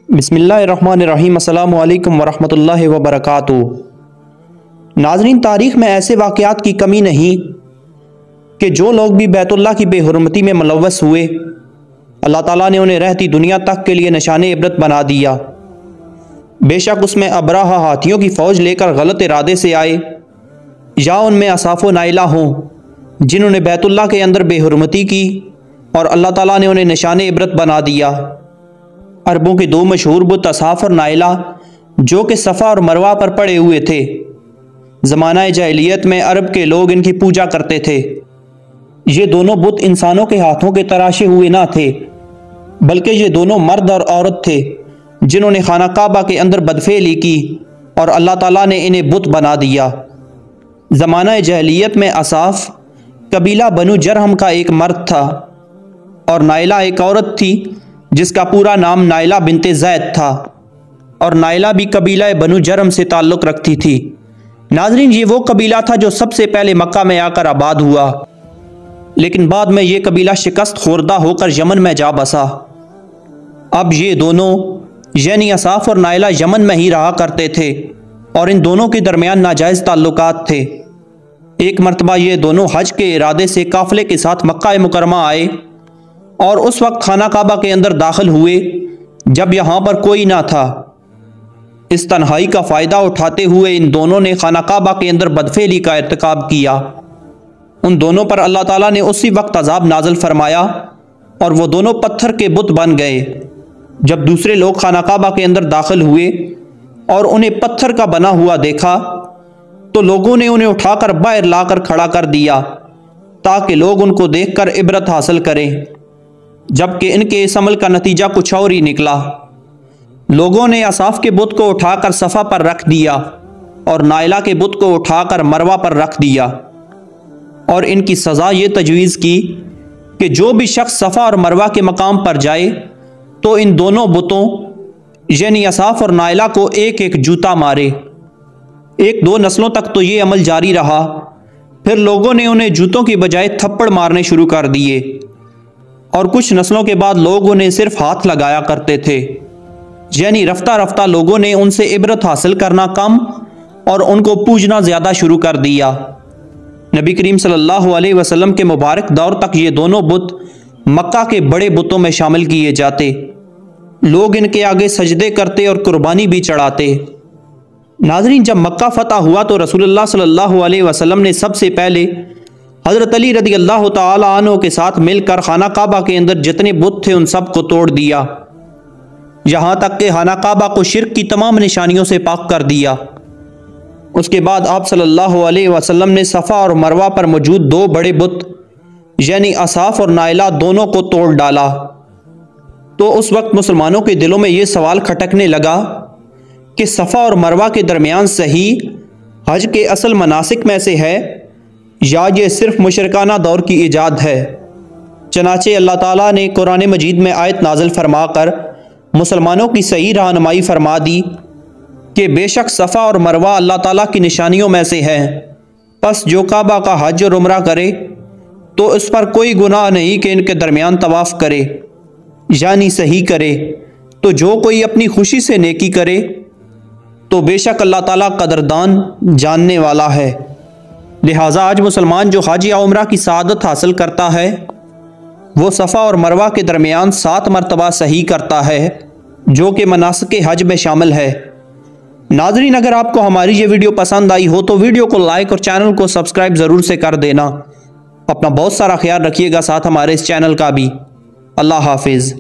बिस्मिल्लाहिर्रहमानिर्रहीम। अस्सलामु अलैकुम वरहमतुल्लाहि वबरकातुहू। नाज़रीन, तारीख़ में ऐसे वाक़यात की कमी नहीं कि जो लोग भी बैतुल्लाह की बेहुरमती में मुलव्वस हुए, अल्लाह ताला ने उन्हें रहती दुनिया तक के लिए निशाने इबरत बना दिया। बेशक उसमें अबराहा हाथियों की फ़ौज लेकर गलत इरादे से आए, या उनमें असाफ़ो नाइला हों जिन्होंने बैतुल्लाह के अंदर बेहुरमती की और अल्लाह ताला ने उन्हें निशाने इबरत बना दिया। अरबों के दो मशहूर बुत असाफ और नाइला, जो कि सफ़ा और मरवा पर पड़े हुए थे। ज़माना जाहिलियत में अरब के लोग इनकी पूजा करते थे। ये दोनों बुत इंसानों के हाथों के तराशे हुए ना थे, बल्कि ये दोनों मर्द और औरत थे जिन्होंने खाना काबा के अंदर बदफेली की और अल्लाह ताला ने इन्हें बुत बना दिया। ज़माना जाहिलियत में असाफ कबीला बनु जरहम का एक मर्द था और नाइला एक औरत थी जिसका पूरा नाम नाइला बिनते ज़ैद था, और नाइला भी कबीला बनु जरम से ताल्लुक़ रखती थी। नाज़रीन, ये वो कबीला था जो सबसे पहले मक्का में आकर आबाद हुआ, लेकिन बाद में ये कबीला शिकस्त खुर्दा होकर यमन में जा बसा। अब ये दोनों यानी असाफ और नाइला यमन में ही रहा करते थे और इन दोनों के दरमियान नाजायज़ ताल्लुकात थे। एक मरतबा ये दोनों हज के इरादे से काफ़िले के साथ मक्का मुकरमा आए और उस वक्त खाना काबा के अंदर दाखिल हुए जब यहाँ पर कोई ना था। इस तन्हाई का फ़ायदा उठाते हुए इन दोनों ने खाना काबा के अंदर बदफेली का इर्तिकाब किया। उन दोनों पर अल्लाह ताला ने उसी वक्त अजाब नाज़िल फरमाया और वो दोनों पत्थर के बुत बन गए। जब दूसरे लोग खाना काबा के अंदर दाखिल हुए और उन्हें पत्थर का बना हुआ देखा तो लोगों ने उन्हें उठाकर बाहर लाकर खड़ा कर दिया ताकि लोग उनको देखकर इबरत हासिल करें, जबकि इनके इस अमल का नतीजा कुछ और ही निकला। लोगों ने असाफ के बुत को उठाकर सफ़ा पर रख दिया और नाइला के बुत को उठाकर मरवा पर रख दिया, और इनकी सज़ा ये तजवीज़ की कि जो भी शख्स सफ़ा और मरवा के मकाम पर जाए तो इन दोनों बुतों यानी असाफ और नाइला को एक एक जूता मारे। एक दो नस्लों तक तो ये अमल जारी रहा, फिर लोगों ने उन्हें जूतों की बजाय थप्पड़ मारने शुरू कर दिए, और कुछ नस्लों के बाद लोग उन्हें सिर्फ हाथ लगाया करते थे। यानी रफ्ता रफ्ता लोगों ने उनसे इबरत हासिल करना कम और उनको पूजना ज़्यादा शुरू कर दिया। नबी करीम सल्लल्लाहु अलैहि वसल्लम के मुबारक दौर तक ये दोनों बुत मक्का के बड़े बुतों में शामिल किए जाते। लोग इनके आगे सजदे करते और कुर्बानी भी चढ़ाते। नाज़रीन, जब मक्का फतह हुआ तो रसूलुल्लाह सल्लल्लाहु अलैहि वसल्लम ने सबसे पहले हज़रत अली रज़ी अल्लाह तआला अन्हु के साथ मिलकर खाना काबा के अंदर जितने बुत थे उन सब को तोड़ दिया, यहाँ तक कि खाना काबा को शिर्क की तमाम निशानियों से पाक कर दिया। उसके बाद आप सल्लल्लाहु अलैहि वसल्लम ने सफ़ा और मरवा पर मौजूद दो बड़े बुत यानी असाफ और नाइला दोनों को तोड़ डाला। तो उस वक्त मुसलमानों के दिलों में ये सवाल खटकने लगा कि सफ़ा और मरवा के दरमियान सही हज के असल मनासिक में से है या ये सिर्फ मुशरिकाना दौर की ईजाद है। चनाचे अल्लाह ताला ने कुरान मजीद में आयत नाज़िल फरमाकर मुसलमानों की सही रहनुमाई फरमा दी कि बेशक सफ़ा और मरवा अल्लाह ताला की निशानियों में से है। बस जो काबा का हज और उम्रा करे तो इस पर कोई गुनाह नहीं कि इनके दरमियान तवाफ़ करे यानी सही करे। तो जो कोई अपनी खुशी से नेकी करे तो बेशक अल्लाह ताला कदरदान जानने वाला है। लिहाजा आज मुसलमान जो हज या उम्रा की सआदत हासिल करता है वो सफ़ा और मरवा के दरमियान 7 मरतबा सही करता है, जो कि मनासिक हज में शामिल है। नाज़रीन, अगर आपको हमारी ये वीडियो पसंद आई हो तो वीडियो को लाइक और चैनल को सब्सक्राइब ज़रूर से कर देना। अपना बहुत सारा ख्याल रखिएगा, साथ हमारे इस चैनल का भी। अल्लाह हाफिज़।